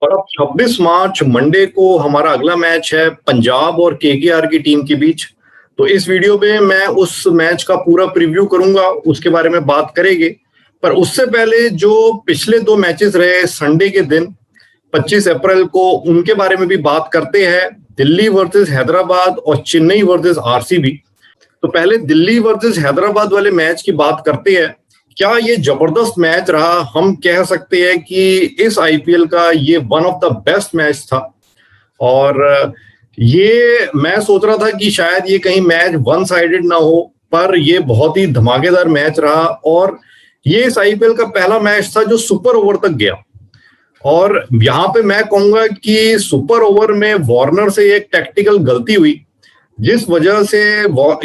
और अब 26 मार्च मंडे को हमारा अगला मैच है पंजाब और केकेआर की टीम के बीच। तो इस वीडियो में मैं उस मैच का पूरा प्रीव्यू करूंगा, उसके बारे में बात करेंगे। पर उससे पहले जो पिछले दो मैचेस रहे संडे के दिन 25 अप्रैल को, उनके बारे में भी बात करते हैं। दिल्ली वर्सेस हैदराबाद और चेन्नई वर्सेस आरसीबी। तो पहले दिल्ली वर्सेस हैदराबाद वाले मैच की बात करते हैं। क्या ये जबरदस्त मैच रहा? हम कह सकते हैं कि इस आईपीएल का ये one of the best match था। और ये मैं सोच रहा था कि शायद ये कहीं मैच वन साइडेड ना हो, पर ये बहुत ही धमाकेदार मैच रहा। और ये इस आईपीएल का पहला मैच था जो सुपर ओवर तक गया। और यहाँ पे मैं कहूंगा कि सुपर ओवर में वार्नर से एक टैक्टिकल गलती हुई, जिस वजह से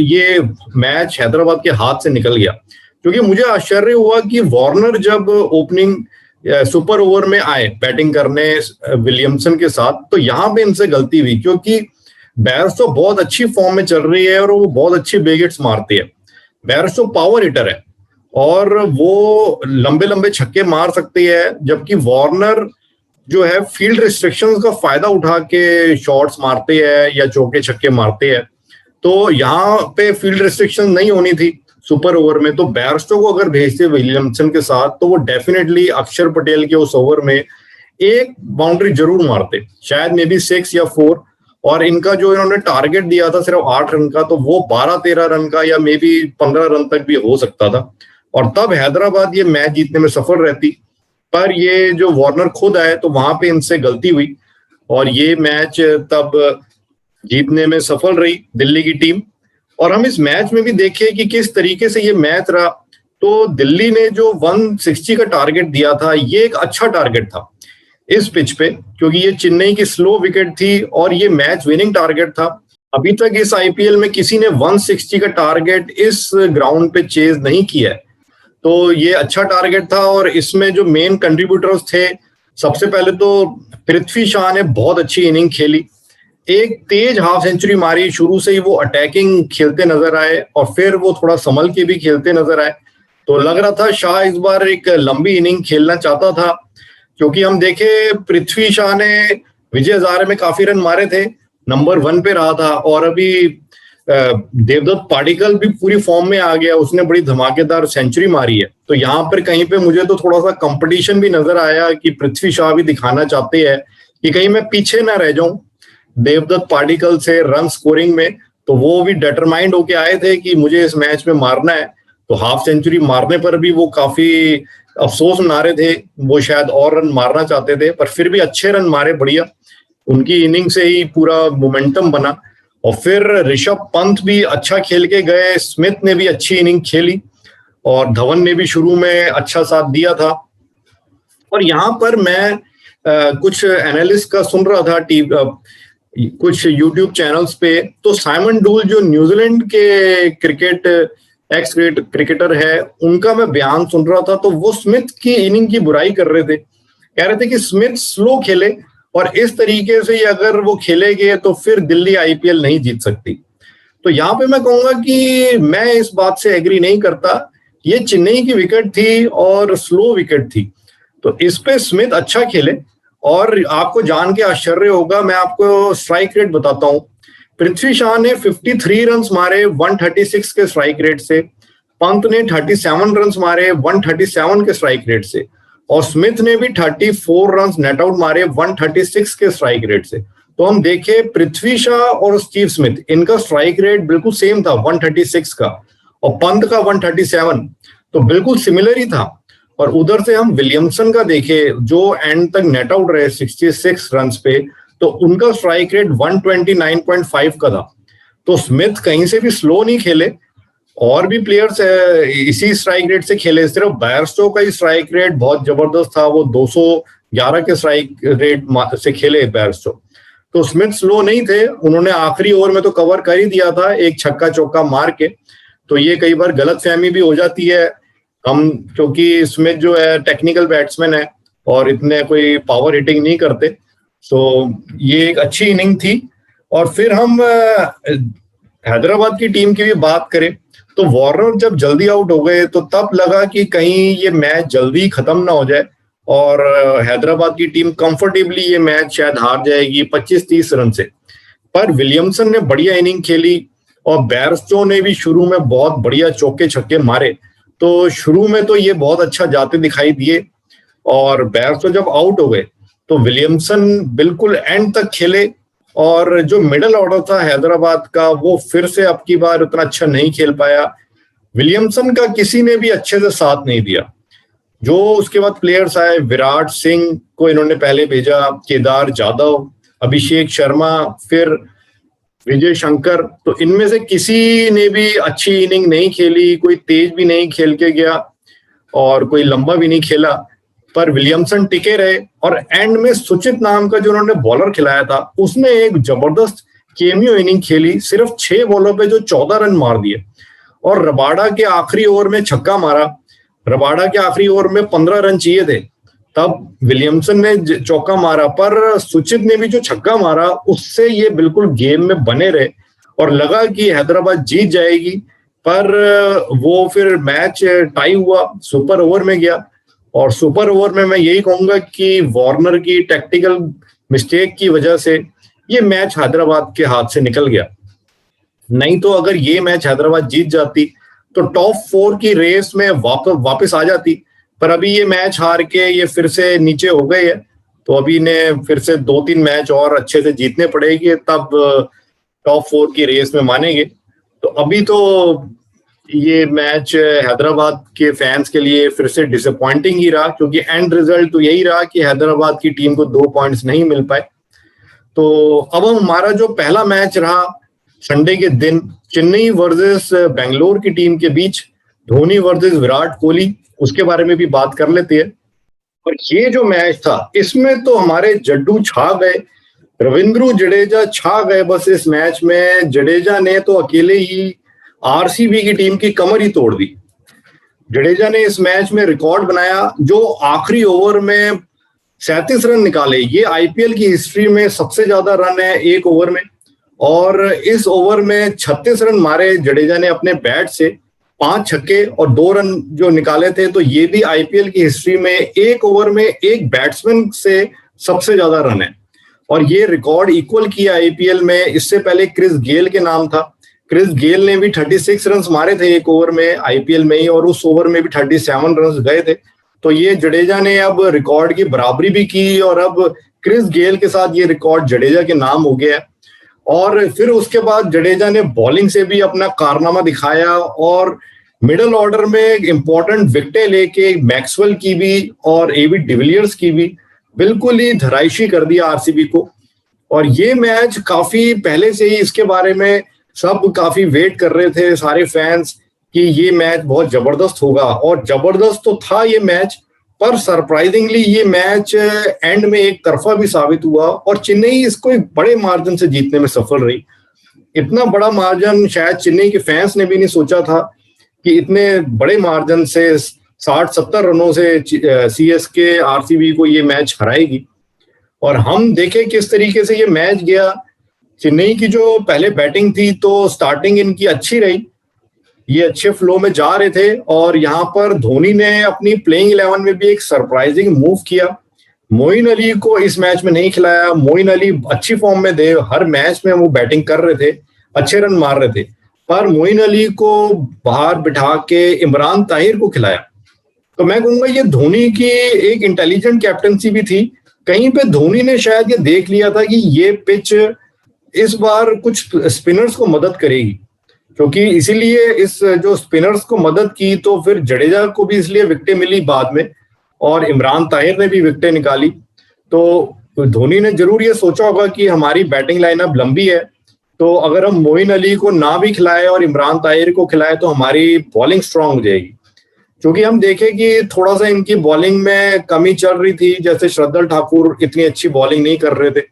ये मैच हैदराबाद के हाथ से निकल गया। क्योंकि मुझे आश्चर्य हुआ कि वार्नर जब ओपनिंग सुपर ओवर में आए बैटिंग करने विलियमसन के साथ, तो यहाँ पे इनसे गलती हुई। क्योंकि बैरस्टो बहुत अच्छी फॉर्म में चल रही है और वो बहुत अच्छी बिग हिट्स मारती है। बैरस्टो पावर हिटर है और वो लंबे लंबे छक्के मार सकती है, जबकि वार्नर जो है फील्ड रिस्ट्रिक्शंस का फायदा उठा के शॉट्स मारते हैं या चौके छक्के मारते हैं। तो यहाँ पे फील्ड रिस्ट्रिक्शन नहीं होनी थी सुपर ओवर में। तो बैरस्टो को अगर भेजते विलियमसन के साथ, तो वो डेफिनेटली अक्षर पटेल के उस ओवर में एक बाउंड्री जरूर मारते, शायद मे बी 6 या 4। और इनका जो इन्होंने टारगेट दिया था सिर्फ 8 रन का, तो वो 12-13 रन का या मे बी 15 रन तक भी हो सकता था। और तब हैदराबाद ये मैच जीतने में सफल रहती। पर ये जो वार्नर खुद आए, तो वहां पे इनसे गलती हुई और ये मैच तब जीतने में सफल रही दिल्ली की टीम। और हम इस मैच में भी देखें कि किस तरीके से ये मैच रहा। तो दिल्ली ने जो 160 का टारगेट दिया था, ये एक अच्छा टारगेट था इस पिच पे, क्योंकि ये चेन्नई की स्लो विकेट थी और ये मैच विनिंग टारगेट था। अभी तक इस आईपीएल में किसी ने 160 का टारगेट इस ग्राउंड पे चेज नहीं किया है। तो ये अच्छा टारगेट था। और इसमें जो मेन कंट्रीब्यूटर्स थे, सबसे पहले तो पृथ्वी शॉ ने बहुत अच्छी इनिंग खेली, एक तेज हाफ सेंचुरी मारी। शुरू से ही वो अटैकिंग खेलते नजर आए और फिर वो थोड़ा संभल के भी खेलते नजर आए। तो लग रहा था शाह इस बार एक लंबी इनिंग खेलना चाहता था, क्योंकि हम देखे पृथ्वी शॉ ने विजय हजारे में काफी रन मारे थे, नंबर 1 पे रहा था। और अभी देवदत्त पाडिक्कल भी पूरी फॉर्म में आ गया, उसने बड़ी धमाकेदार सेंचुरी मारी है। तो यहाँ पर कहीं पे मुझे तो थोड़ा सा कंपटीशन भी नजर आया कि पृथ्वी शॉ भी दिखाना चाहते हैं कि कहीं मैं पीछे ना रह जाऊं देवदत्त पाडिक्कल से रन स्कोरिंग में। तो वो भी डिटरमाइंड होके आए थे कि मुझे इस मैच में मारना है। तो हाफ सेंचुरी मारने पर भी वो काफी अफसोस मना रहे थे, वो शायद और रन मारना चाहते थे, पर फिर भी अच्छे रन मारे, बढ़िया। उनकी इनिंग से ही पूरा मोमेंटम बना। और फिर ऋषभ पंत भी अच्छा खेल के गए, स्मिथ ने भी अच्छी इनिंग खेली और धवन ने भी शुरू में अच्छा साथ दिया था। और यहाँ पर मैं कुछ एनालिस्ट का सुन रहा था कुछ यूट्यूब चैनल्स पे। तो साइमन डूल जो न्यूजीलैंड के एक्स क्रिकेटर है, उनका मैं बयान सुन रहा था। तो वो स्मिथ की इनिंग की बुराई कर रहे थे, कह रहे थे कि स्मिथ स्लो खेले और इस तरीके से अगर वो खेलेंगे तो फिर दिल्ली आईपीएल नहीं जीत सकती। तो यहाँ पे मैं कहूंगा कि मैं इस बात से एग्री नहीं करता। ये चेन्नई की विकेट थी और स्लो विकेट थी, तो इस पे स्मिथ अच्छा खेले। और आपको जान के आश्चर्य होगा, मैं आपको स्ट्राइक रेट बताता हूं। पृथ्वी शॉ ने 53 रन मारे 136 के स्ट्राइक रेट से, पंत ने 37 रन मारे 137 के स्ट्राइक रेट से, और स्मिथ ने भी 34 रन नेट आउट मारे 136 के स्ट्राइक रेट से। तो हम देखें पृथ्वी शॉ और स्टीव स्मिथ, इनका स्ट्राइक रेट बिल्कुल सेम था 136 का, और पंत का 137, तो बिल्कुल सिमिलर ही था। और उधर से हम विलियमसन का देखें, जो एंड तक नेट आउट रहे 66 रन पे, तो उनका स्ट्राइक रेट 129.5 का था। तो स्मिथ कहीं से भी स्लो नहीं खेले, और भी प्लेयर्स इसी स्ट्राइक रेट से खेले। सिर्फ बैरस्टो का ही स्ट्राइक रेट बहुत जबरदस्त था, वो 211 के स्ट्राइक रेट से खेले बैरस्टो। तो स्मिथ स्लो नहीं थे, उन्होंने आखिरी ओवर में तो कवर कर ही दिया था एक छक्का चौका मार के। तो ये कई बार गलतफहमी भी हो जाती है हम, क्योंकि स्मिथ जो है टेक्निकल बैट्समैन है और इतने कोई पावर हिटिंग नहीं करते। तो ये एक अच्छी इनिंग थी। और फिर हम हैदराबाद की टीम की भी बात करें, तो वार्नर जब जल्दी आउट हो गए, तो तब लगा कि कहीं ये मैच जल्दी खत्म ना हो जाए। और हैदराबाद की टीम कंफर्टेबली ये मैच शायद हार जाएगी 25-30 रन से। पर विलियमसन ने बढ़िया इनिंग खेली और बैरस्टो ने भी शुरू में बहुत बढ़िया चौके छक्के मारे। तो शुरू में तो ये बहुत अच्छा जाते दिखाई दिए और बैरस्टो जब आउट हो गए तो विलियमसन बिल्कुल एंड तक खेले और जो मिडिल ऑर्डर था हैदराबाद का वो फिर से अब की बार उतना अच्छा नहीं खेल पाया। विलियमसन का किसी ने भी अच्छे से साथ नहीं दिया। जो उसके बाद प्लेयर्स आए, विराट सिंह को इन्होंने पहले भेजा, केदार जाधव, अभिषेक शर्मा, फिर विजय शंकर, तो इनमें से किसी ने भी अच्छी इनिंग नहीं खेली, कोई तेज भी नहीं खेल के गया और कोई लंबा भी नहीं खेला। पर विलियमसन टिके रहे और एंड में सुचित नाम का जो उन्होंने बॉलर खिलाया था उसने एक जबरदस्त केमियो इनिंग खेली, सिर्फ 6 बॉलों पे जो 14 रन मार दिए और रबाडा के आखिरी ओवर में छक्का मारा। रबाडा के आखिरी ओवर में 15 रन चाहिए थे, तब विलियमसन ने चौका मारा, पर सुचित ने भी जो छक्का मारा उससे ये बिल्कुल गेम में बने रहे और लगा कि हैदराबाद जीत जाएगी। पर वो फिर मैच टाई हुआ, सुपर ओवर में गया और सुपर ओवर में मैं यही कहूंगा कि वार्नर की टैक्टिकल मिस्टेक की वजह से ये मैच हैदराबाद के हाथ से निकल गया। नहीं तो अगर ये मैच हैदराबाद जीत जाती तो टॉप 4 की रेस में वापस आ जाती। पर अभी ये मैच हार के ये फिर से नीचे हो गए है, तो अभी इन्हें फिर से 2-3 मैच और अच्छे से जीतने पड़ेंगे, तब टॉप 4 की रेस में मानेंगे। तो अभी तो ये मैच हैदराबाद के फैंस के लिए फिर से डिसअपॉइंटिंग ही रहा, क्योंकि एंड रिजल्ट तो यही रहा कि हैदराबाद की टीम को 2 पॉइंट्स नहीं मिल पाए। तो अब हमारा जो पहला मैच रहा संडे के दिन, चेन्नई वर्सेस बेंगलोर की टीम के बीच, धोनी वर्सेस विराट कोहली, उसके बारे में भी बात कर लेते हैं। और ये जो मैच था इसमें तो हमारे जड्डू छा गए, रविंद्र जडेजा छा गए। बस इस मैच में जडेजा ने तो अकेले ही आरसीबी की टीम की कमर ही तोड़ दी। जडेजा ने इस मैच में रिकॉर्ड बनाया, जो आखिरी ओवर में 37 रन निकाले। ये आईपीएल की हिस्ट्री में सबसे ज्यादा रन है एक ओवर में, और इस ओवर में 36 रन मारे जडेजा ने अपने बैट से, 5 छक्के और 2 रन जो निकाले थे। तो ये भी आईपीएल की हिस्ट्री में एक ओवर में एक बैट्समैन से सबसे ज्यादा रन है और ये रिकॉर्ड इक्वल किया आईपीएल में। इससे पहले क्रिस गेल के नाम था, क्रिस गेल ने भी 36 रन मारे थे एक ओवर में आईपीएल में ही, और उस ओवर में भी 37 रन गए थे। तो ये जडेजा ने अब रिकॉर्ड की बराबरी भी की और अब क्रिस गेल के साथ ये रिकॉर्ड जडेजा के नाम हो गया। और फिर उसके बाद जडेजा ने बॉलिंग से भी अपना कारनामा दिखाया और मिडिल ऑर्डर में इंपॉर्टेंट विकेटें लेके मैक्सवेल की भी और एबी डिविलियर्स की भी बिल्कुल ही धराइशी कर दिया आरसीबी को। और ये मैच काफी पहले से ही इसके बारे में सब काफी वेट कर रहे थे सारे फैंस कि ये मैच बहुत जबरदस्त होगा, और जबरदस्त तो था ये मैच। पर सरप्राइजिंगली ये मैच एंड में एक तरफा भी साबित हुआ और चेन्नई इसको एक बड़े मार्जिन से जीतने में सफल रही। इतना बड़ा मार्जिन शायद चेन्नई के फैंस ने भी नहीं सोचा था कि इतने बड़े मार्जिन से 60-70 रनों से सीएसके आरसीबी को ये मैच हराएगी। और हम देखें किस तरीके से ये मैच गया। चेन्नई की जो पहले बैटिंग थी तो स्टार्टिंग इनकी अच्छी रही, ये अच्छे फ्लो में जा रहे थे, और यहाँ पर धोनी ने अपनी प्लेइंग 11 में भी एक सरप्राइजिंग मूव किया। मोइन अली को इस मैच में नहीं खिलाया। मोइन अली अच्छी फॉर्म में थे, हर मैच में वो बैटिंग कर रहे थे, अच्छे रन मार रहे थे, पर मोइन अली को बाहर बिठा के इमरान ताहिर को खिलाया। तो मैं कहूंगा ये धोनी की एक इंटेलिजेंट कैप्टनसी भी थी। कहीं पे धोनी ने शायद ये देख लिया था कि ये पिच इस बार कुछ स्पिनर्स को मदद करेगी, क्योंकि इसीलिए इस जो स्पिनर्स को मदद की तो फिर जडेजा को भी इसलिए विकेटें मिली बाद में, और इमरान ताहिर ने भी विकेटें निकाली। तो धोनी ने जरूर ये सोचा होगा कि हमारी बैटिंग लाइनअप लंबी है, तो अगर हम मोइन अली को ना भी खिलाए और इमरान ताहिर को खिलाए तो हमारी बॉलिंग स्ट्रांग हो जाएगी। क्योंकि हम देखें कि थोड़ा सा इनकी बॉलिंग में कमी चल रही थी, जैसे श्रद्धल ठाकुर इतनी अच्छी बॉलिंग नहीं कर रहे थे,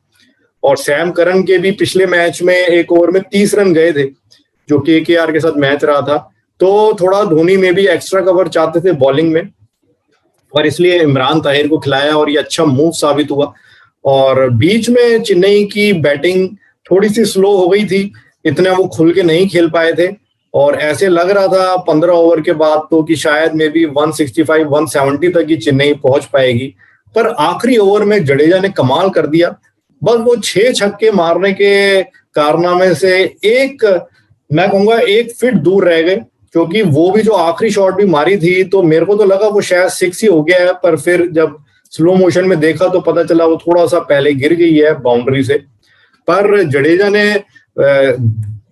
और सैम करन के भी पिछले मैच में एक ओवर में 30 रन गए थे जो केकेआर के साथ मैच रहा था। तो थोड़ा धोनी में भी एक्स्ट्रा कवर चाहते थे बॉलिंग में, और इसलिए इमरान ताहिर को खिलाया और ये अच्छा मूव साबित हुआ। और बीच में चेन्नई की बैटिंग थोड़ी सी स्लो हो गई थी, इतना वो खुल के नहीं खेल पाए थे, और ऐसे लग रहा था 15 ओवर के बाद तो कि शायद मे बी 165 170 तक ही चेन्नई पहुंच पाएगी, पर आखिरी ओवर में जडेजा ने कमाल कर दिया। बस वो 6 छक्के मारने के कारनामे से एक, मैं कहूंगा, एक फिट दूर रह गए, क्योंकि वो भी जो आखिरी शॉट भी मारी थी तो मेरे को तो लगा वो शायद 6 ही हो गया है, पर फिर जब स्लो मोशन में देखा तो पता चला वो थोड़ा सा पहले गिर गई है बाउंड्री से। पर जडेजा ने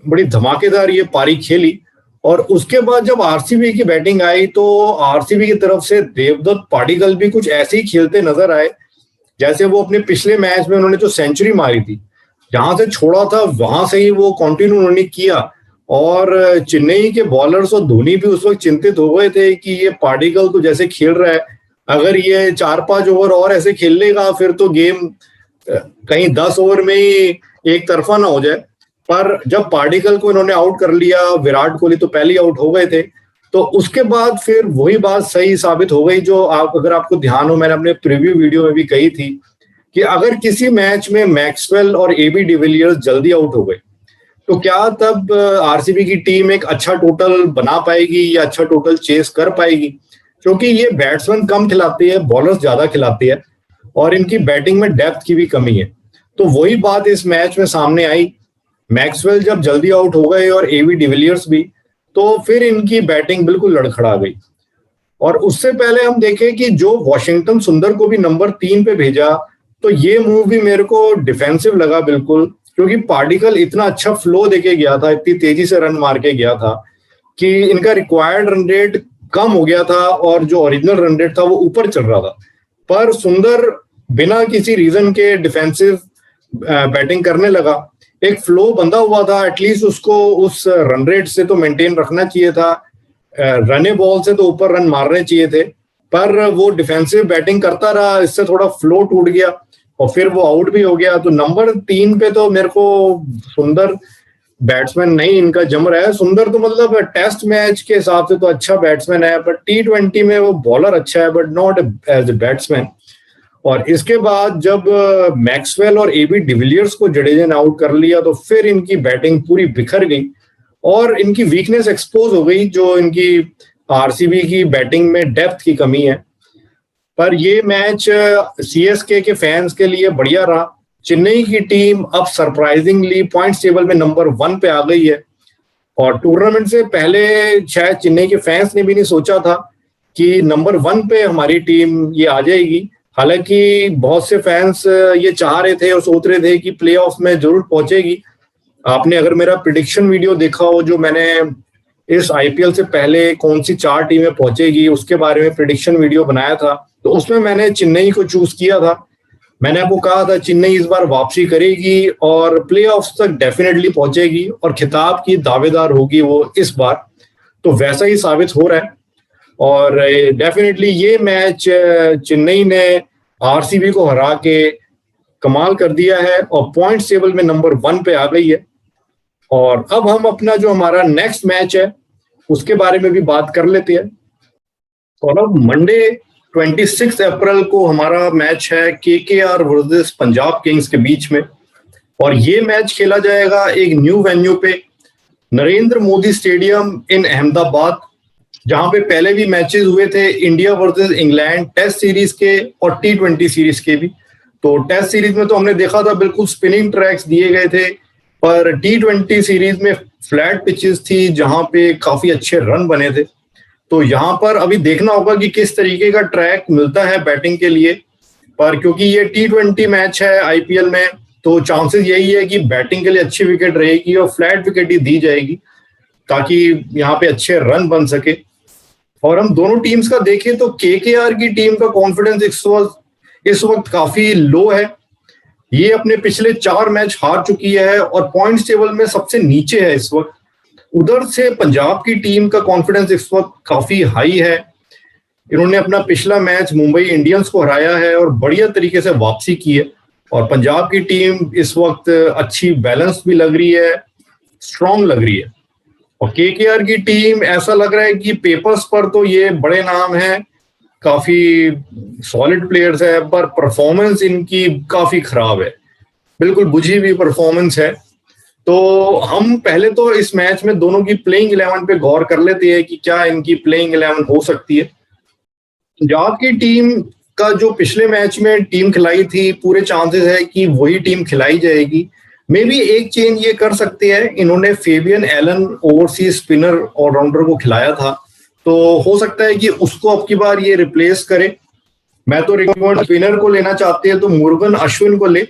बड़ी धमाकेदार ये पारी खेली। और उसके बाद जब आरसीबी की बैटिंग आई तो आरसीबी की तरफ से देवदत्त पाडिक्कल भी कुछ ऐसे ही खेलते नजर आए जैसे वो अपने पिछले मैच में उन्होंने जो सेंचुरी मारी थी, जहां से छोड़ा था वहां से ही वो कंटिन्यू उन्होंने किया। और चेन्नई के बॉलर्स और धोनी भी उस वक्त चिंतित हो गए थे कि ये पाडिक्कल तो जैसे खेल रहा है, अगर ये 4-5 ओवर और ऐसे खेल लेगा फिर तो गेम कहीं 10 ओवर में ही एक तरफा ना हो जाए। पर जब पाडिक्कल को इन्होंने आउट कर लिया, विराट कोहली तो पहले ही आउट हो गए थे, तो उसके बाद फिर वही बात सही साबित हो गई जो अगर आपको ध्यान हो, मैंने अपने प्रीव्यू वीडियो में भी कही थी कि अगर किसी मैच में मैक्सवेल और एबी डिविलियर्स जल्दी आउट हो गए तो क्या तब आरसीबी की टीम एक अच्छा टोटल बना पाएगी या अच्छा टोटल चेस कर पाएगी? क्योंकि ये बैट्समैन कम खिलाते हैं, बॉलर्स ज्यादा खिलाते हैं और इनकी बैटिंग में डेप्थ की भी कमी है। तो वही बात इस मैच में सामने आई। मैक्सवेल जब जल्दी आउट हो गए और एबी डिविलियर्स भी, तो फिर इनकी बैटिंग बिल्कुल लड़खड़ा गई। और उससे पहले हम देखें कि जो वॉशिंगटन सुंदर को भी नंबर 3 पे भेजा, तो ये मूव भी मेरे को डिफेंसिव लगा बिल्कुल, क्योंकि पार्टिकल इतना अच्छा फ्लो देके गया था, इतनी तेजी से रन मार के गया था कि इनका रिक्वायर्ड रन रेट कम हो गया था और जो ओरिजिनल रन रेट था वो ऊपर चल रहा था। पर सुंदर बिना किसी रीजन के डिफेंसिव बैटिंग करने लगा। एक फ्लो बंधा हुआ था, एटलीस्ट उसको उस रन रेट से तो मेंटेन रखना चाहिए था, रने बॉल से तो ऊपर रन मारने चाहिए थे, पर वो डिफेंसिव बैटिंग करता रहा, इससे थोड़ा फ्लो टूट गया और फिर वो आउट भी हो गया। तो नंबर 3 पे तो मेरे को सुंदर बैट्समैन नहीं इनका जम रहा है। सुंदर तो मतलब टेस्ट मैच के हिसाब से तो अच्छा बैट्समैन है, बट T20 में वो बॉलर अच्छा है, but not as a batsman. और इसके बाद जब मैक्सवेल और एबी डिविलियर्स को जडेजा ने आउट कर लिया तो फिर इनकी बैटिंग पूरी बिखर गई और इनकी वीकनेस एक्सपोज हो गई, जो इनकी आरसीबी की बैटिंग में डेप्थ की कमी है। पर ये मैच सीएसके के फैंस के लिए बढ़िया रहा। चेन्नई की टीम अब सरप्राइजिंगली पॉइंट्स टेबल में नंबर 1 पे आ गई है और टूर्नामेंट से पहले शायद चेन्नई के फैंस ने भी नहीं सोचा था कि नंबर 1 पे हमारी टीम ये आ जाएगी। हालांकि बहुत से फैंस ये चाह रहे थे और सोच रहे थे कि प्लेऑफ में जरूर पहुंचेगी। आपने अगर मेरा प्रिडिक्शन वीडियो देखा हो जो मैंने इस आईपीएल से पहले कौन सी 4 टीमें पहुंचेगी उसके बारे में प्रिडिक्शन वीडियो बनाया था, तो उसमें मैंने चेन्नई को चूज किया था। मैंने आपको कहा था चेन्नई इस बार वापसी करेगी और प्लेऑफ्स तक डेफिनेटली पहुंचेगी और खिताब की दावेदार होगी वो इस बार। तो वैसा ही साबित हो रहा है और डेफिनेटली ये मैच चेन्नई ने आरसीबी को हरा के कमाल कर दिया है और पॉइंट्स टेबल में नंबर 1 पे आ गई है। और अब हम अपना जो हमारा नेक्स्ट मैच है उसके बारे में भी बात कर लेते हैं। और अब मंडे 26 अप्रैल को हमारा मैच है केकेआर वर्सेस पंजाब किंग्स के बीच में और ये मैच खेला जाएगा एक न्यू वेन्यू पे, नरेंद्र मोदी स्टेडियम इन अहमदाबाद, जहां पे पहले भी मैचेस हुए थे India versus England test series के और T20 सीरीज के भी। तो टेस्ट सीरीज में तो हमने देखा था बिल्कुल स्पिनिंग ट्रैक्स दिए गए थे, पर T20 सीरीज में फ्लैट पिचेस थी जहां पे काफी अच्छे रन बने थे। तो यहाँ पर अभी देखना होगा कि किस तरीके का ट्रैक मिलता है बैटिंग के लिए, पर क्योंकि ये T20 मैच है आईपीएल में तो चांसेस यही है कि बैटिंग के लिए अच्छी विकेट रहेगी और फ्लैट विकेट ही दी जाएगी ताकि यहाँ पे अच्छे रन बन सके। और हम दोनों टीम्स का देखें तो केकेआर की टीम का कॉन्फिडेंस इस वक्त काफी लो है। ये अपने पिछले 4 मैच हार चुकी है और पॉइंट्स टेबल में सबसे नीचे है इस वक्त। उधर से पंजाब की टीम का कॉन्फिडेंस इस वक्त काफी हाई है। इन्होंने अपना पिछला मैच मुंबई इंडियंस को हराया है और बढ़िया तरीके से वापसी की है और पंजाब की टीम इस वक्त अच्छी बैलेंस भी लग रही है, स्ट्रॉन्ग लग रही है। और केकेआर की टीम ऐसा लग रहा है कि पेपर्स पर तो ये बड़े नाम हैं, काफी सॉलिड प्लेयर्स है, पर परफॉर्मेंस इनकी काफी खराब है, बिल्कुल बुझी हुई परफॉर्मेंस है। तो हम पहले तो इस मैच में दोनों की प्लेइंग 11 पे गौर कर लेते हैं कि क्या इनकी प्लेइंग 11 हो सकती है। पंजाब की टीम का जो पिछले मैच में टीम खिलाई थी, पूरे चांसेस है कि वही टीम खिलाई जाएगी। मे बी एक चेंज ये कर सकते हैं, इन्होंने Fabian Allen overseas spinner allrounder को खिलाया था, तो हो सकता है कि उसको अब की बार ये रिप्लेस करे। मैं तो रिकमेंड स्पिनर को लेना चाहते हैं तो मुरुगन अश्विन को ले।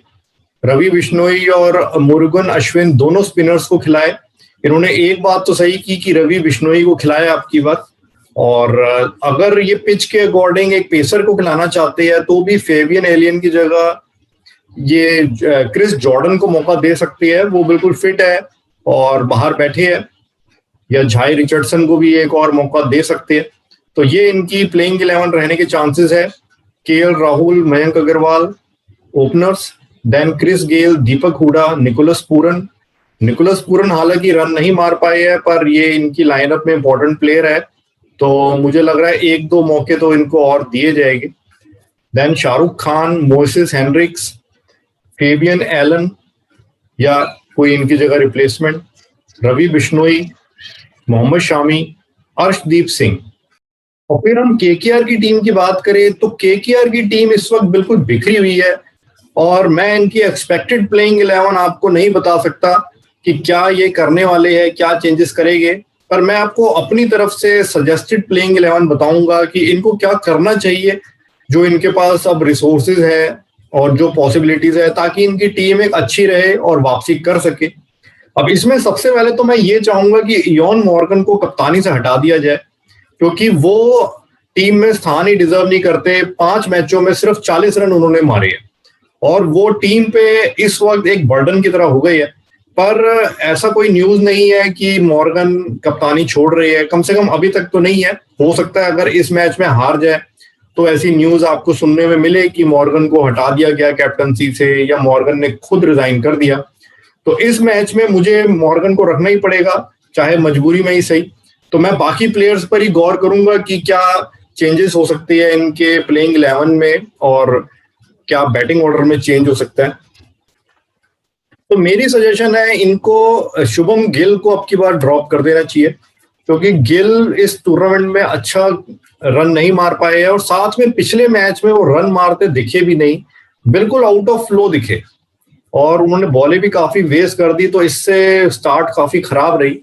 रवि बिश्नोई और मुरुगन अश्विन दोनों स्पिनर्स को खिलाए। इन्होंने एक बात तो सही की कि रवि बिश्नोई को खिलाया अब की बार, और अगर ये पिच के अकॉर्डिंग एक पेसर को खिलाना चाहते हैं तो भी फेबियन एलियन की जगह ये क्रिस जॉर्डन को मौका दे सकते हैं। वो बिल्कुल फिट है और बाहर बैठे हैं। या झाई रिचर्डसन को भी एक और मौका दे सकते हैं। तो ये इनकी प्लेइंग 11 रहने के चांसेस है। KL Rahul, Mayank Agarwal openers, then Chris Gayle, Deepak Hooda, Nicholas Pooran हालांकि रन नहीं मार पाए हैं, पर ये इनकी लाइनअप में इंपॉर्टेंट प्लेयर है, तो मुझे लग रहा है एक दो मौके तो इनको और दिए जाएंगे। Then Shahrukh Khan, Moises Henriques, Fabian Allen या कोई इनकी जगह रिप्लेसमेंट, रवि बिश्नोई, मोहम्मद शामी, अर्शदीप सिंह। और फिर हम केकेआर की टीम की बात करें तो केकेआर की टीम इस वक्त बिल्कुल बिखरी हुई है, और मैं इनकी एक्सपेक्टेड प्लेइंग 11 आपको नहीं बता सकता कि क्या ये करने वाले हैं, क्या चेंजेस करेंगे, पर मैं आपको अपनी तरफ से सजेस्टेड प्लेइंग 11 बताऊंगा कि इनको क्या करना चाहिए, जो इनके पास अब रिसोर्सेज है और जो पॉसिबिलिटीज है, ताकि इनकी टीम एक अच्छी रहे और वापसी कर सके। अब इसमें सबसे पहले तो मैं ये चाहूंगा कि इयोन मॉर्गन को कप्तानी से हटा दिया जाए, क्योंकि वो टीम में स्थान ही डिजर्व नहीं करते। 5 मैचों में सिर्फ 40 रन उन्होंने मारे हैं और वो टीम पे इस वक्त एक बर्डन की तरह हो गई है। पर ऐसा कोई न्यूज नहीं है कि मॉर्गन कप्तानी छोड़ रही है, कम से कम अभी तक तो नहीं है। हो सकता है अगर इस मैच में हार जाए तो ऐसी न्यूज आपको सुनने में मिले कि मॉर्गन को हटा दिया गया कैप्टनसी से, या मॉर्गन ने खुद रिजाइन कर दिया। तो इस मैच में मुझे मॉर्गन को रखना ही पड़ेगा, चाहे मजबूरी में ही सही। तो मैं बाकी प्लेयर्स पर ही गौर करूंगा कि क्या चेंजेस हो सकते हैं इनके प्लेइंग 11 में, और क्या बैटिंग ऑर्डर में चेंज हो सकता है। तो मेरी सजेशन है इनको शुभम गिल को अब की बार ड्रॉप कर देना चाहिए, क्योंकि गिल इस टूर्नामेंट में अच्छा रन नहीं मार पाए हैं, और साथ में पिछले मैच में वो रन मारते दिखे भी नहीं, बिल्कुल आउट ऑफ फ्लो दिखे, और उन्होंने बॉलें भी काफी वेस्ट कर दी, तो इससे स्टार्ट काफी खराब रही।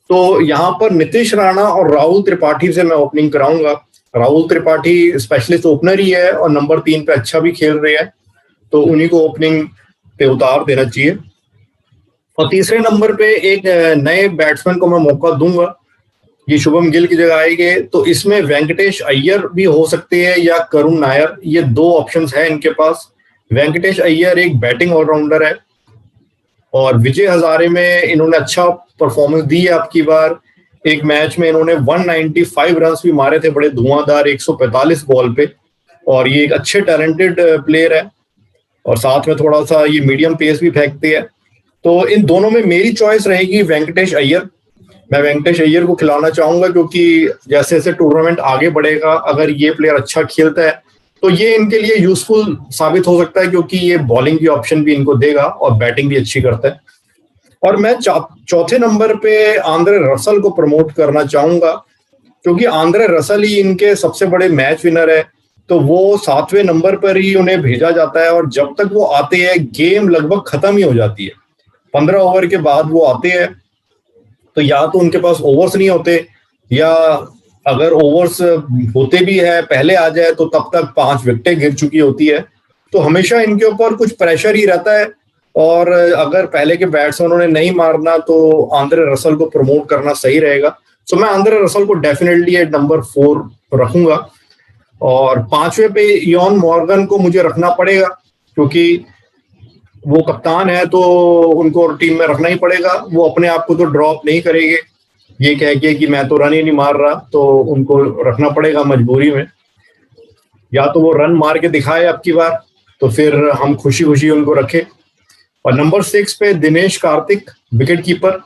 तो यहाँ पर नीतीश राणा और राहुल त्रिपाठी से मैं ओपनिंग कराऊंगा। राहुल त्रिपाठी स्पेशलिस्ट ओपनर ही है और नंबर 3 पे अच्छा भी खेल रहे हैं, तो उन्हीं को ओपनिंग पे उतार देना चाहिए। और तीसरे नंबर पे एक नए बैट्समैन को मैं मौका दूंगा, ये शुभम गिल की जगह आएंगे, तो इसमें वेंकटेश अय्यर भी हो सकते हैं या करुण नायर, ये 2 ऑप्शंस है इनके पास। वेंकटेश अय्यर एक बैटिंग ऑलराउंडर है, और विजय हजारे में इन्होंने अच्छा परफॉर्मेंस दी है अब की बार। एक मैच में इन्होंने 195 रन भी मारे थे, बड़े धुआंधार 145 बॉल पे, और ये एक अच्छे टैलेंटेड प्लेयर है, और साथ में थोड़ा सा ये मीडियम पेस भी फेंकते हैं। तो इन दोनों में मेरी चॉइस रहेगी वेंकटेश अय्यर। मैं वेंकटेश अय्यर को खिलाना चाहूंगा, क्योंकि जैसे जैसे टूर्नामेंट आगे बढ़ेगा, अगर ये प्लेयर अच्छा खेलता है तो ये इनके लिए यूजफुल साबित हो सकता है, क्योंकि ये बॉलिंग की ऑप्शन भी इनको देगा और बैटिंग भी अच्छी करता है। और मैं चौथे नंबर पे आंद्रे रसल को प्रमोट करना चाहूंगा, क्योंकि आंद्रे रसल ही इनके सबसे बड़े मैच विनर है, तो वो 7वें नंबर पर ही उन्हें भेजा जाता है, और जब तक वो आते हैं गेम लगभग खत्म ही हो जाती है। 15 ओवर के बाद वो आते हैं, तो या तो उनके पास ओवर्स नहीं होते, या अगर ओवर्स होते भी है पहले आ जाए तो तब तक 5 विकेटें गिर चुकी होती है। तो हमेशा इनके ऊपर कुछ प्रेशर ही रहता है, और अगर पहले के बैट्समैनों ने नहीं मारना तो आंद्रे रसल को प्रमोट करना सही रहेगा। सो मैं आंद्रे रसल को डेफिनेटली एट नंबर 4 रखूंगा। और 5वें पे इयोन मॉर्गन को मुझे रखना पड़ेगा, क्योंकि वो कप्तान है तो उनको टीम में रखना ही पड़ेगा। वो अपने आप को तो ड्रॉप नहीं करेंगे ये कह के कि मैं तो रन ही नहीं मार रहा, तो उनको रखना पड़ेगा मजबूरी में। या तो वो रन मार के दिखाए अब की बार, तो फिर हम खुशी खुशी उनको रखें। और नंबर 6 पे दिनेश कार्तिक विकेट कीपर,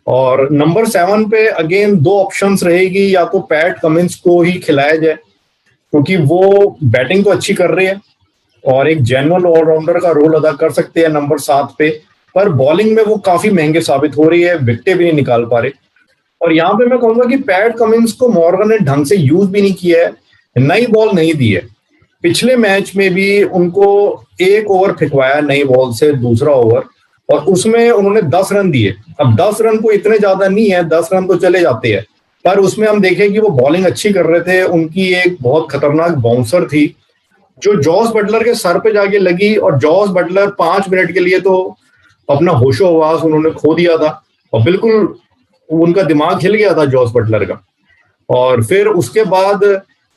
और नंबर 7 पे अगेन 2 ऑप्शंस रहेगी, या तो पैट कमिंस को ही खिलाया जाए, क्योंकि वो बैटिंग तो अच्छी कर रहे हैं और एक जनरल ऑलराउंडर का रोल अदा कर सकते हैं नंबर 7 पे, पर बॉलिंग में वो काफी महंगे साबित हो रही है, विकेटें भी नहीं निकाल पा रहे। और यहाँ पे मैं कहूंगा कि पैट कमिंस को मॉर्गन ने ढंग से यूज भी नहीं किया है, नई बॉल नहीं दी है। पिछले मैच में भी उनको एक ओवर फेंकवाया नई बॉल से, दूसरा ओवर, और उसमें उन्होंने 10 रन दिए। अब 10 रन को इतने ज्यादा नहीं है, 10 रन तो चले जाते हैं, पर उसमें हम देखें कि वो बॉलिंग अच्छी कर रहे थे। उनकी एक बहुत खतरनाक बाउंसर थी जो जॉस बटलर के सर पे जाके लगी, और जॉस बटलर 5 मिनट के लिए तो अपना होशो हवास उन्होंने खो दिया था, और बिल्कुल उनका दिमाग हिल गया था जॉस बटलर का। और फिर उसके बाद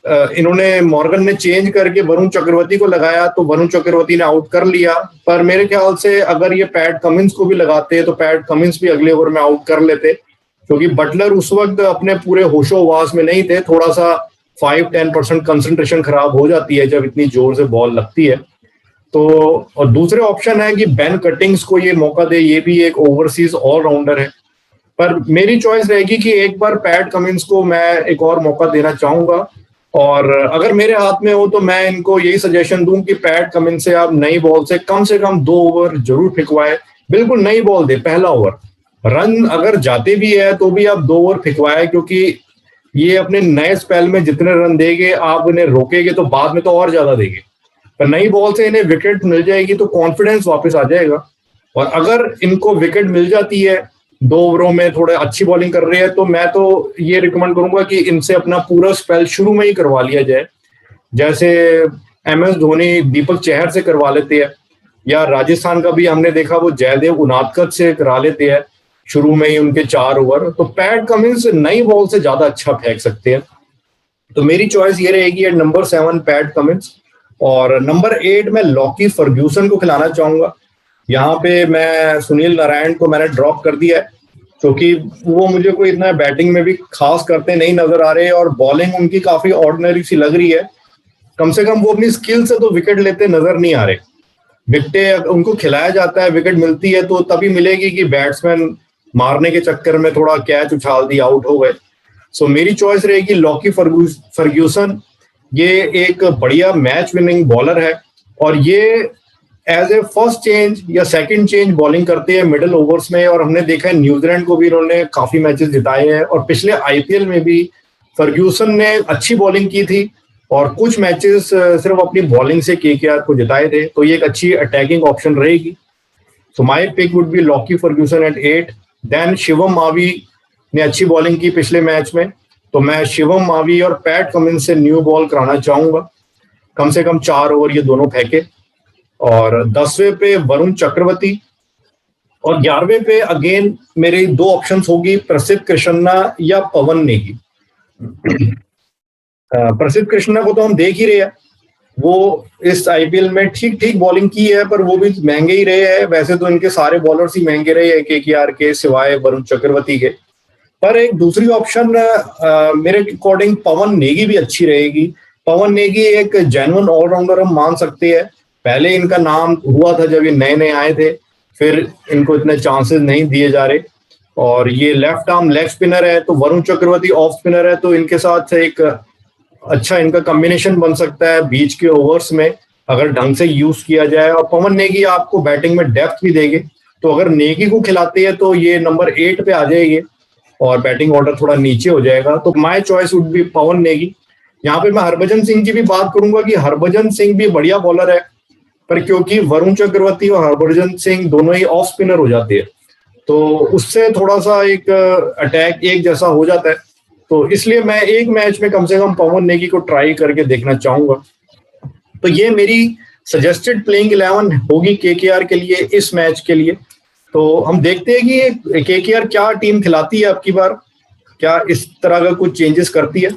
इन्होंने मॉर्गन ने चेंज करके वरुण चक्रवर्ती को लगाया, तो वरुण चक्रवर्ती ने आउट कर लिया। पर मेरे ख्याल से अगर ये पैट कमिंस को भी लगाते तो पैट कमिंस भी अगले ओवर में आउट कर लेते, क्योंकि बटलर उस वक्त अपने पूरे होशो-हवास में नहीं थे। थोड़ा सा 5-10% कंसंट्रेशन खराब हो जाती है जब इतनी जोर से बॉल लगती है। तो और दूसरे ऑप्शन है कि बेन कटिंग्स को ये मौका दे, ये भी एक ओवरसीज ऑलराउंडर है। पर मेरी चॉइस रहेगी कि एक बार पैट कमिंस को मैं एक और मौका देना चाहूंगा, और अगर मेरे हाथ में हो तो मैं इनको यही सजेशन दूं कि पैट कमिंस से आप नई बॉल से कम 2 ओवर जरूर फेंकवाए। बिल्कुल नई बॉल दे, पहला ओवर, रन अगर जाते भी है तो भी आप 2 ओवर फेंकवाए, क्योंकि ये अपने नए स्पेल में जितने रन देंगे आप इन्हें रोकेंगे तो बाद में तो और ज्यादा देंगे। पर नई बॉल से इन्हें विकेट मिल जाएगी तो कॉन्फिडेंस वापस आ जाएगा। और अगर इनको विकेट मिल जाती है 2 ओवरों में, थोड़े अच्छी बॉलिंग कर रही है, तो मैं तो ये रिकमेंड करूंगा कि इनसे अपना पूरा स्पेल शुरू में ही करवा लिया जाए, जैसे MS धोनी दीपक चहर से करवा लेते हैं, या राजस्थान का भी हमने देखा वो जयदेव उनादकत से करा लेते हैं शुरू में ही उनके 4 ओवर। तो पैट कमिंस नई बॉल से ज्यादा अच्छा फेंक सकते हैं। तो मेरी चॉइस ये रहेगी नंबर 7 पैट कमिंस, और नंबर 8 में लॉकी फर्ग्यूसन को खिलाना चाहूंगा। यहाँ पे मैं सुनील नारायण को मैंने ड्रॉप कर दिया है, क्योंकि वो मुझे कोई इतना बैटिंग में भी खास करते नहीं नजर आ रहे, और बॉलिंग उनकी काफी ऑर्डिनरी सी लग रही है। कम से कम वो अपनी स्किल से तो विकेट लेते नजर नहीं आ रहे। विकेटें उनको खिलाया जाता है, विकेट मिलती है तो तभी मिलेगी कि बैट्समैन मारने के चक्कर में थोड़ा कैच उछाल दिया, आउट हो गए। सो मेरी चॉइस रहेगी लॉकी फर्ग्यूसन। ये एक बढ़िया मैच विनिंग बॉलर है, और ये एज ए फर्स्ट चेंज या सेकंड चेंज बॉलिंग करते हैं मिडिल ओवर्स में। और हमने देखा है न्यूजीलैंड को भी इन्होंने काफी मैचेस जिताए हैं, और पिछले IPL में भी फर्ग्यूसन ने अच्छी बॉलिंग की थी, और कुछ मैचेस सिर्फ अपनी बॉलिंग से KKR को जिताए थे। तो ये एक अच्छी अटैकिंग ऑप्शन रहेगी। So my pick would be Lockie Ferguson at 8। Then Shivam Mavi ने अच्छी बॉलिंग की पिछले मैच में, तो मैं शिवम मावी और पैट कमिंस से न्यू बॉल कराना चाहूंगा, कम से कम 4 ओवर ये दोनों फेंके। और 10वें पे वरुण चक्रवर्ती, और 11वें पे अगेन मेरे 2 ऑप्शंस होगी, प्रसिद्ध कृष्णा या पवन नेगी। प्रसिद्ध कृष्णा को तो हम देख ही रहे हैं, वो इस IPL में ठीक ठीक बॉलिंग की है, पर वो भी महंगे ही रहे हैं। वैसे तो इनके सारे बॉलर्स ही महंगे रहे हैं KKR के, सिवाय वरुण चक्रवर्ती के। पर एक दूसरी ऑप्शन मेरे अकॉर्डिंग पवन नेगी भी अच्छी रहेगी। पवन नेगी एक जेन्युइन ऑलराउंडर हम मान सकते हैं। पहले इनका नाम हुआ था जब ये नए नए आए थे, फिर इनको इतने चांसेस नहीं दिए जा रहे। और ये लेफ्ट आर्म लेग स्पिनर है, तो वरुण चक्रवर्ती ऑफ स्पिनर है, तो इनके साथ एक अच्छा इनका कॉम्बिनेशन बन सकता है बीच के ओवर्स में, अगर ढंग से यूज किया जाए। और पवन नेगी आपको बैटिंग में डेप्थ भी देंगे, तो अगर नेगी को खिलाते हैं तो ये नंबर 8 पे आ जाएंगे और बैटिंग ऑर्डर थोड़ा नीचे हो जाएगा। तो माय चॉइस वुड बी पवन नेगी। यहाँ पे मैं हरभजन सिंह की भी बात करूंगा कि हरभजन सिंह भी बढ़िया बॉलर है, पर क्योंकि वरुण चक्रवर्ती और हरभजन सिंह दोनों ही ऑफ स्पिनर हो जाते हैं, तो उससे थोड़ा सा एक अटैक एक जैसा हो जाता है। तो इसलिए मैं एक मैच में कम से कम पवन नेगी को ट्राई करके देखना चाहूंगा। तो ये मेरी सजेस्टेड प्लेइंग 11 होगी KKR के लिए इस मैच के लिए। तो हम देखते हैं कि KKR क्या टीम खिलाती है अब की बार, क्या इस तरह का कुछ चेंजेस करती है।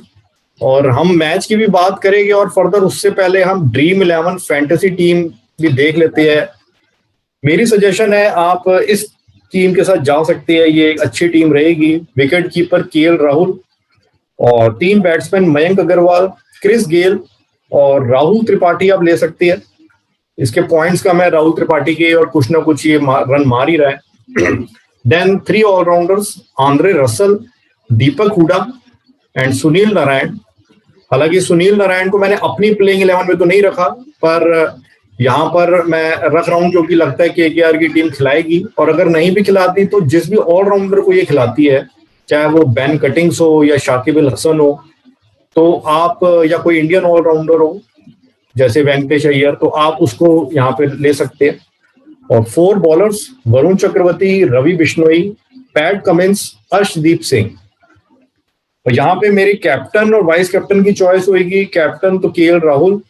और हम मैच की भी बात करेंगे, और फर्दर उससे पहले हम ड्रीम 11 फैंटेसी टीम भी देख लेते हैं। मेरी सजेशन है आप इस टीम के साथ जा सकते हैं, ये एक अच्छी टीम रहेगी। विकेट कीपर KL राहुल, और 3 batsman Mayank Agarwal, Chris Gayle और राहुल त्रिपाठी आप ले सकते हैं। इसके पॉइंट्स का मैं राहुल त्रिपाठी के और कुछ ना कुछ ये रन मार ही रहा है। Then 3 allrounders, Andre Russell, Deepak Hooda and Sunil Narine. हालांकि सुनील नारायण को मैंने अपनी प्लेइंग 11 में तो नहीं रखा, पर यहाँ पर मैं रख रहा हूँ क्योंकि लगता है केकेआर की टीम खिलाएगी, और अगर नहीं भी खिलाती तो जिस भी ऑलराउंडर को ये खिलाती है, चाहे वो बेन कटिंग्स हो या शाकिब अल हसन हो, तो आप या कोई इंडियन ऑलराउंडर हो जैसे वेंकटेश अय्यर, तो आप उसको यहाँ पे ले सकते हैं। और 4 bowlers Varun Chakravarthy, Ravi Bishnoi, PAT Cummins, Arshdeep Singh. और यहाँ पे मेरी कैप्टन और वाइस कैप्टन की चॉइस होगी। कैप्टन तो केएल राहुल,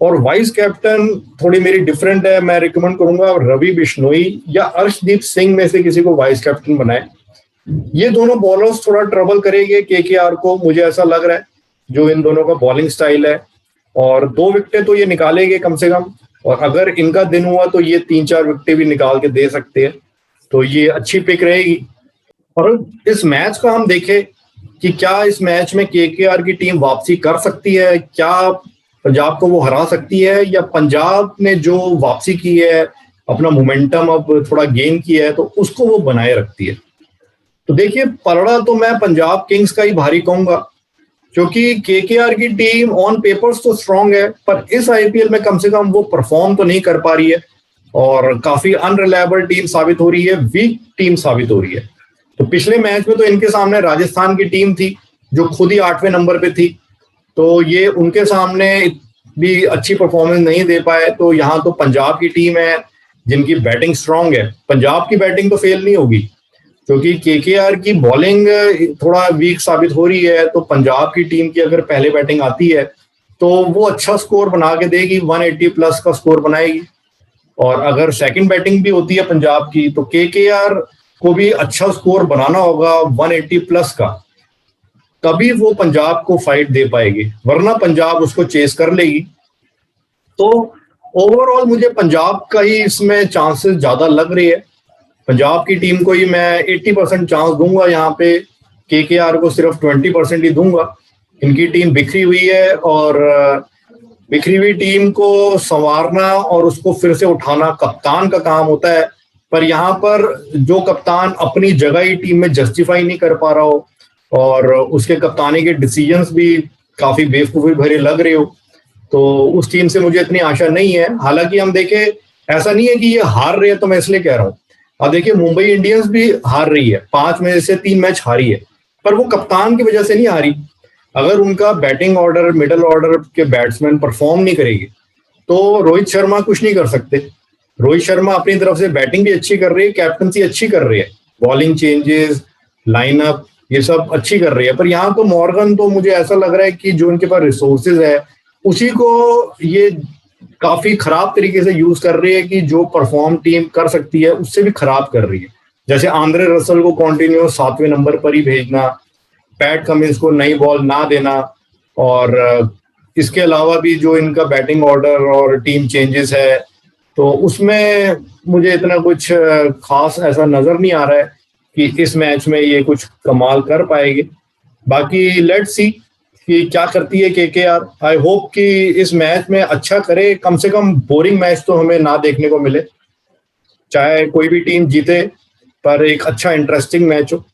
और वाइस कैप्टन थोड़ी मेरी डिफरेंट है, मैं रिकमेंड करूंगा रवि बिश्नोई या अर्शदीप सिंह में से किसी को वाइस कैप्टन बनाए। ये दोनों बॉलर्स थोड़ा ट्रबल करेंगे केकेआर को, मुझे ऐसा लग रहा है, जो इन दोनों का बॉलिंग स्टाइल है। और 2 विकेटें तो ये निकालेंगे कम से कम, और अगर इनका दिन हुआ तो ये 3-4 विकेटें भी निकाल के दे सकते हैं, तो ये अच्छी पिक रहेगी। और इस मैच का हम देखें कि क्या इस मैच में केकेआर की टीम वापसी कर सकती है, क्या पंजाब को वो हरा सकती है, या पंजाब ने जो वापसी की है, अपना मोमेंटम अब थोड़ा गेन किया है, तो उसको वो बनाए रखती है। तो देखिए, पलड़ा तो मैं पंजाब किंग्स का ही भारी कहूंगा, क्योंकि केकेआर की टीम ऑन पेपर्स तो स्ट्रांग है, पर इस आईपीएल में कम से कम वो परफॉर्म तो नहीं कर पा रही है, और काफी अनरिलायबल टीम साबित हो रही है, वीक टीम साबित हो रही है। तो पिछले मैच में तो इनके सामने राजस्थान की टीम थी जो खुद ही 8वें नंबर पे थी, तो ये उनके सामने भी अच्छी परफॉर्मेंस नहीं दे पाए। तो यहाँ तो पंजाब की टीम है जिनकी बैटिंग स्ट्रांग है, पंजाब की बैटिंग तो फेल नहीं होगी, क्योंकि केकेआर की बॉलिंग थोड़ा वीक साबित हो रही है। तो पंजाब की टीम की अगर पहले बैटिंग आती है तो वो अच्छा स्कोर बना के देगी, 180 प्लस का स्कोर बनाएगी। और अगर सेकंड बैटिंग भी होती है पंजाब की, तो केकेआर को भी अच्छा स्कोर बनाना होगा 180 प्लस का, तभी वो पंजाब को फाइट दे पाएगी, वरना पंजाब उसको चेस कर लेगी। तो ओवरऑल मुझे पंजाब का ही इसमें चांसेस ज्यादा लग रही है। पंजाब की टीम को ही मैं 80% चांस दूंगा यहाँ पे, केकेआर को सिर्फ 20% ही दूंगा। इनकी टीम बिखरी हुई है, और बिखरी हुई टीम को संवारना और उसको फिर से उठाना कप्तान का काम होता है। पर यहाँ पर जो कप्तान अपनी जगह ही टीम में जस्टिफाई नहीं कर पा रहा हो, और उसके कप्तानी के डिसीजंस भी काफी बेवकूफी भरे लग रहे हो, तो उस टीम से मुझे इतनी आशा नहीं है। हालांकि हम देखें, ऐसा नहीं है कि ये हार रही है, तो मैं इसलिए कह रहा हूँ। अब देखिए, मुंबई इंडियंस भी हार रही है, 5 में से 3 मैच हारी है, पर वो कप्तान की वजह से नहीं हारी। अगर उनका बैटिंग ऑर्डर, मिडल ऑर्डर के बैट्समैन परफॉर्म नहीं करेगी, तो रोहित शर्मा कुछ नहीं कर सकते। रोहित शर्मा अपनी तरफ से बैटिंग भी अच्छी कर रही है, कैप्टनसी अच्छी कर रही है, बॉलिंग चेंजेस, लाइनअप, ये सब अच्छी कर रही है। पर यहाँ तो मॉर्गन, तो मुझे ऐसा लग रहा है कि जो उनके पास रिसोर्सेज है उसी को ये काफी खराब तरीके से यूज कर रही है, कि जो परफॉर्म टीम कर सकती है उससे भी खराब कर रही है। जैसे आंद्रे रसल को कंटिन्यू 7वें नंबर पर ही भेजना, पैट कमिंस को नई बॉल ना देना, और इसके अलावा भी जो इनका बैटिंग ऑर्डर और टीम चेंजेस है, तो उसमें मुझे इतना कुछ खास ऐसा नजर नहीं आ रहा है कि इस मैच में ये कुछ कमाल कर पाएगी। बाकी लेट्स सी कि क्या करती है केकेआर। आई होप कि इस मैच में अच्छा करे, कम से कम बोरिंग मैच तो हमें ना देखने को मिले, चाहे कोई भी टीम जीते, पर एक अच्छा इंटरेस्टिंग मैच हो।